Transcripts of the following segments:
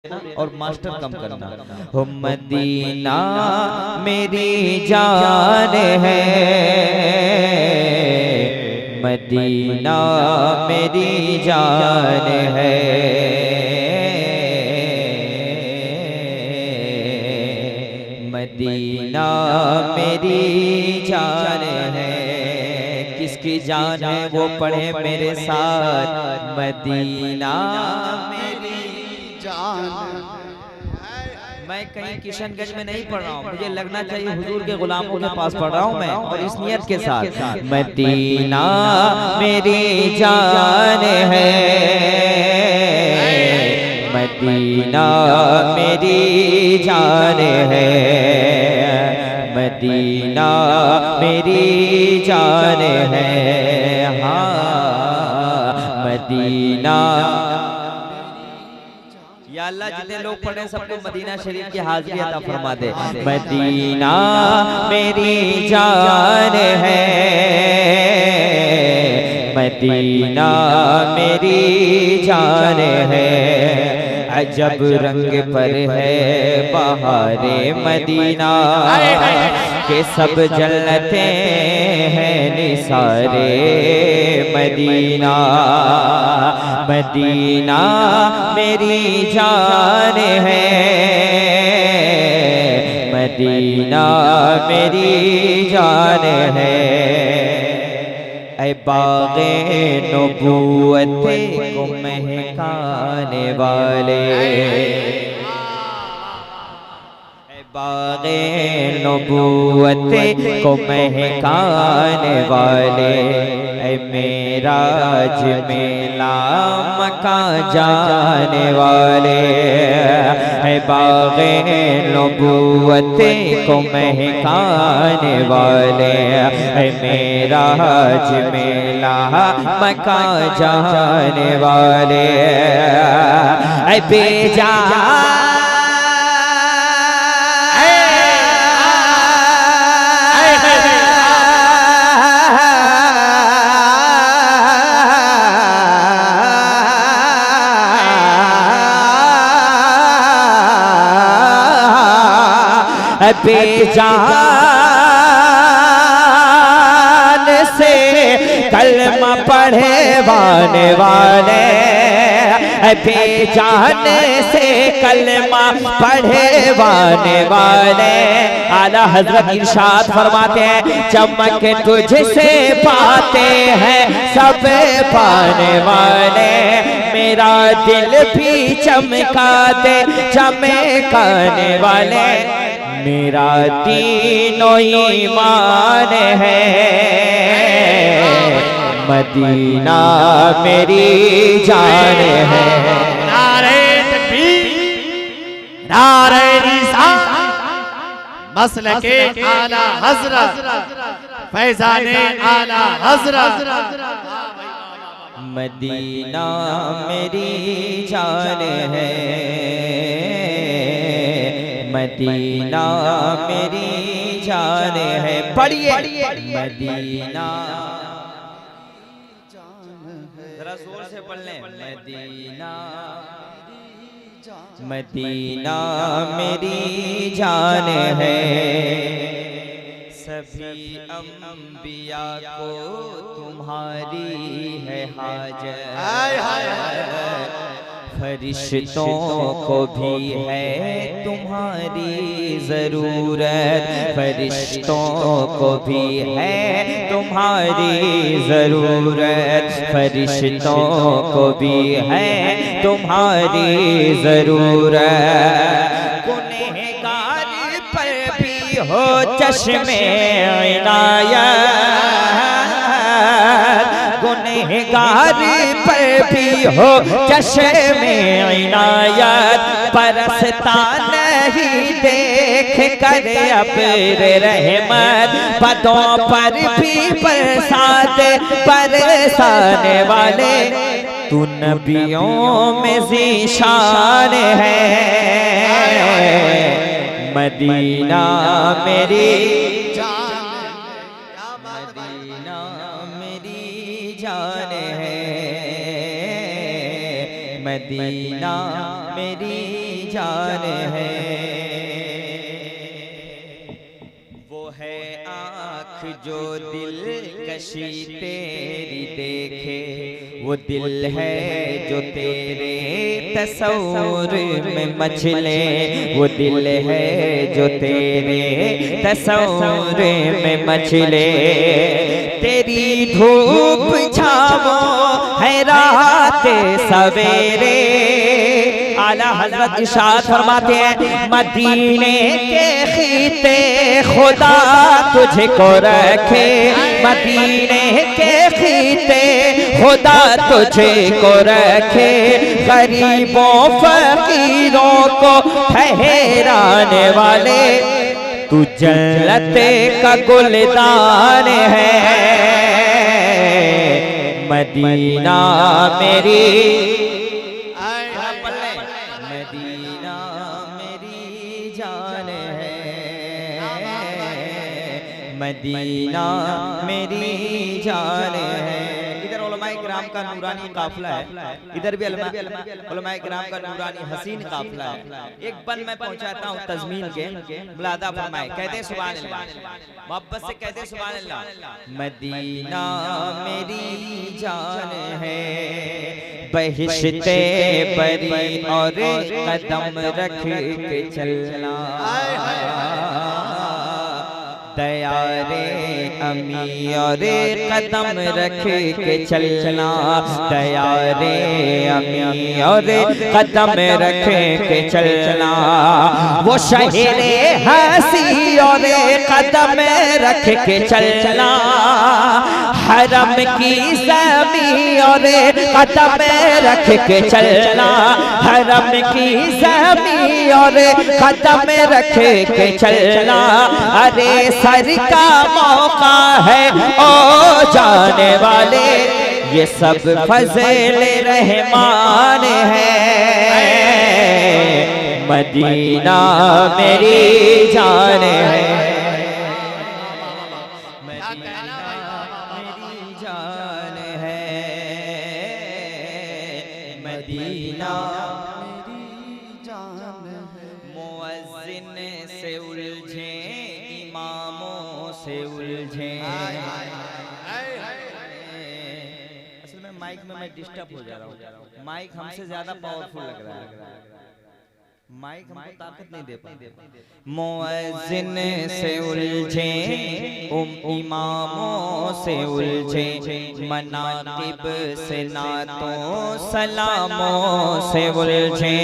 और मास्टर कम करना। हो मदीना मेरी जान है, मदीना मेरी जान है, मदीना मेरी जान है। किसकी जान है वो पढ़े मेरे साथ, मदीना मेरी जान। मैं कहीं किशनगंज में नहीं पढ़ रहा हूँ, मुझे लगना चाहिए हुजूर के गुलामों के पास पढ़ रहा हूँ मैं, और इस नियत के साथ मदीना मेरी जान है, मदीना मेरी जान है, मदीना मेरी जान है। हाँ मदीना। या अल्लाह जितने लोग पढ़े सबको मदीना शरीफ की हाज़िरी अता फरमा दे। मदीना मेरी जान है, मदीना मेरी जान है। अजब रंग पर है बहारे मदीना, के सब जलते हैं निसारे मदीना, मदीना मेरी जान है, मदीना मेरी जान है। ऐ बाग़े नबूवत को महकाने वाले, बाग़े नबूवत को महकाने वाले, ऐ मेराज मेला मकान जाने वाले, ऐ बाग़े नबूवत को महकाने वाले, ऐ मेराज मेला मकान जाने वाले, ऐ बेजा बेजान से कलमा पढ़े वाने वाले, बेजान से कलमा पढ़े वाने वाले। आला हजरत इरशाद फरमाते हैं, चमक तुझसे पाते हैं सब पाने वाले, मेरा दिल भी चमका दे चमकाने वाले, मेरा दीनो ईमान है, मदीना मेरी जान है। नारे तकबीर, नारे रिसालत, मसलके आला हज़रत, फैज़ाने आला हज़रत। मदीना मेरी जान है, मदीना मेरी जान है। पढ़िए मदीना, जरा जोर से पढ़ लें। मदीना, मदीना मेरी जान है। सभी अंबिया को तुम्हारी है हाजत, फरिश्तों को भी है तुम्हारी ज़रूरत, फरिश्तों को भी है तुम्हारी ज़रूरत, फरिश्तों को भी है तुम्हारी ज़रूरत। गुनहगार पर भी हो चश्मे इनायत, गुनहगार पर भी हो चश्मे इनायत, परसता नहीं देख कर अब्र रहमत, पदों पर भी बरसात बरसाने वाले, तू नबियों में ज़ीशान है, मदीना मेरी जान, मदीना मेरी जान है, मदीना मेरी जान है। वो है आँख जो दिल कशी तेरी देखे, वो दिल है जो तेरे तस्वुर में मचले, वो दिल है जो तेरे तस्वुर में मचले। तेरी धूप छावों है रात सवेरे। आला हजरत इरशाद फरमाते हैं, मदीने के खीते खुदा तुझको रखे, मदीने के खीते खुदा तुझको रखे। गरीबों फकीरों को ठहराने वाले तू जन्नत का गुलदान है। मदीना मेरी मदीना मेरी जान है, मदीना मेरी जान है। इधर उलमाए किराम का नूरानी काफिला है, इधर भी उलमाए किराम का नूरानी हसीन काफिला है। एक बन मैं पहुंचाता हूँ तज़मीन के, मुलादा फरमाए, कहते हैं सुभान अल्लाह, मोहब्बत से कहते हैं सुभान अल्लाह। मदीना मेरी जान है, बहिश्ते बरी और कदम रख के चलना। दया रे अमी और कदम रख के चलना, दया रे अमी और कदम रख के चलना। वो शहरे हंसी और कदम रख के चलना, हरम की ज़मीं और कदम रख के चलना, हरम की ज़मीं और कदम रख के चलना। अरे सर का मौका है ओ जाने वाले, ये सब फज़ल रहमान है। मदीना मेरी जान है, मदीना मेरी जान है, मदीना मेरी जान है। मुअज्जिन से उलझे, इमामों से उलझे। असल में माइक में मैं डिस्टर्ब हो जा रहा हूँ, माइक हमसे ज्यादा पावरफुल लग रहा है, माइक हमको ताकत नहीं दे पाता। मुअज्जिन से उलझे, इमामों से उलझे, मनाकिब से नातों सलामों से उलझे,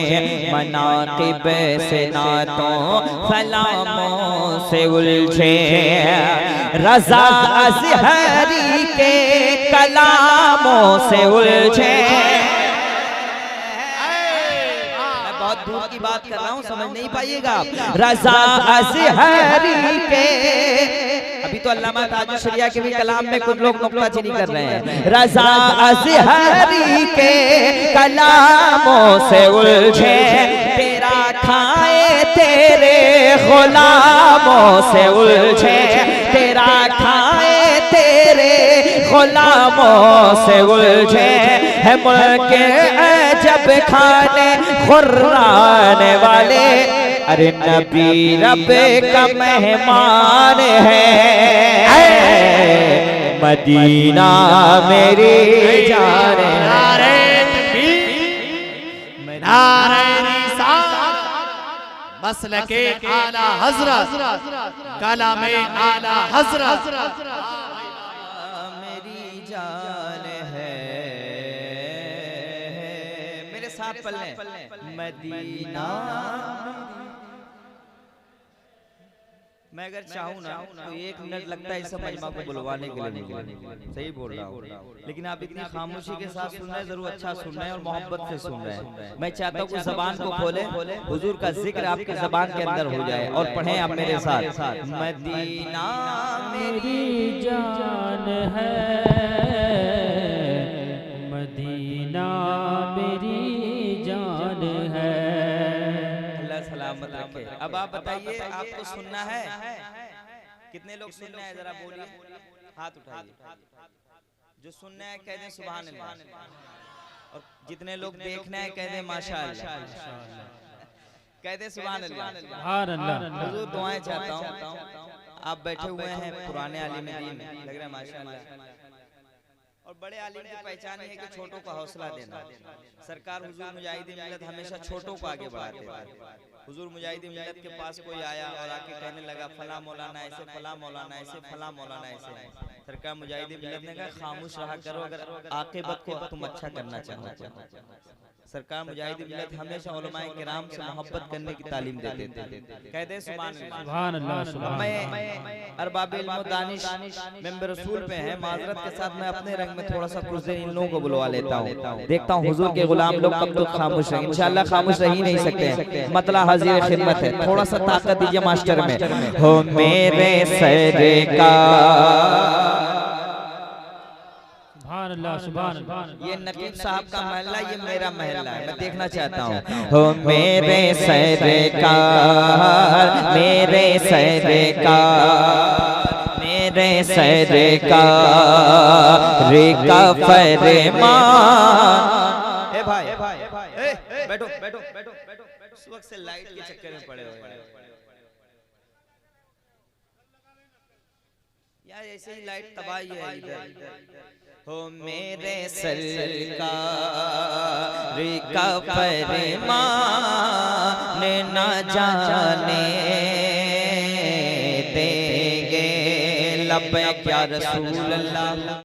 मनाकिब से नातों सलामों से उलझे। रज़ा अज़हरी के कलामों से उलझे। दूर की बात कर रहा हूँ, समझ नहीं पाइएगा आप। रज़ा अज़हरी के, अभी तो अल्लामा ताजुल शरिया के भी कलाम में कुछ लोग नुक्ताचीनी कर रहे हैं। रज़ा अज़हरी के कलामों से उलझे, तेरा खाए तेरे गुलामों से उलझे, तेरा खाए तेरे गुलामों से उलझे। है मुल्क जब खाने खुर्राने वाले, अरे नबी रब का मेहमान है। मदीना मेरी जान है, मसलके आला हज़रत, कलामे आला हज़रत मेरी जान है। मेरे साथ पढ़लें, मदीना। मैं अगर चाहूँ ना तो 1 मिनट लगता है इस मजमा को बुलवाने के लिए, सही बोल रहा हूँ, लेकिन आप इतनी खामोशी के साथ सुन रहे हैं, जरूर अच्छा सुन रहे हैं और मोहब्बत से सुन रहे हैं। मैं चाहता हूँ कि ज़बान को खोले, हुजूर का जिक्र आपकी ज़बान के अंदर हो जाए और पढ़ें आप मेरे साथ। मदीना मेरी जान है, मदीना मेरी जान है। अल्लाह सलामत रखे। अब आप बताइए, आपको सुनना है? कितने लोग सुनना है, जरा बोलिए, हाथ उठाइए। जो सुनना है कह दें सुभान अल्लाह, और जितने लोग देखना है कह दें माशाअल्लाह। कहते सुभान अल्लाह। सुभान अल्लाह। हुजूर दुआएं चाहता हूँ। आप बैठे हुए हैं पुराने आलिम दीन, लग रहा है माशाअल्लाह। और बड़े आलिम की पहचान है कि छोटों को हौसला देना। सरकार हुजूर मुजाहिदीन मिल्लत हमेशा छोटों को आगे बढ़ाते थे। हुजूर मुजाहिदीन मिल्लत के पास कोई आया और आके कहने लगा फला मौलाना ऐसे, फला मौलाना ऐसे, फला मौलाना ऐसे। सरकार मुजाहिदीन मिल्लत ने कहा खामोश रहा करो अगर आक़िबत को तुम अच्छा करना चाहते हो। सरकार मुजाहिदीन मिल्लत हमेशा उलमाए किराम से मोहब्बत करने की तालीम देते थे। कहते सुभान अल्लाह। सुभान अल्लाह। मैं अरबाब इल्म व दानिश मेंबर रसूल पे हैं, माजरत के साथ मैं अपने रंग में थोड़ा सा कुछ देर इन लोगों को बुलवा लेता हूँ। देखता हूँ हुजूर के गुलाम लोग कब तक खामोश रहेंगे। इंशाअल्लाह खामोश रह ही नहीं सकते। मतलब हाजिर खिदमत है, थोड़ा सा ताकत दीजिए मास्टर में। हो मेरे सरकार। सुभान अल्लाह। सुभान अल्लाह। ये नकीब साहब का महल्ला, ये मेरा महल्ला है, मैं देखना चाहता हूँ। हो मेरे सरकार, मेरे सरकार, मेरे सरकार का फरमान। ए भाई बैठो बैठो बैठो बैठो। उस वक्त से लाइट के चक्कर में पड़े हुए हैं यार, ऐसे ही लाइट तबाही है इधर। हो मेरे सरकार का फरमान न जाने देंगे लब्बैक या रसूल अल्लाह।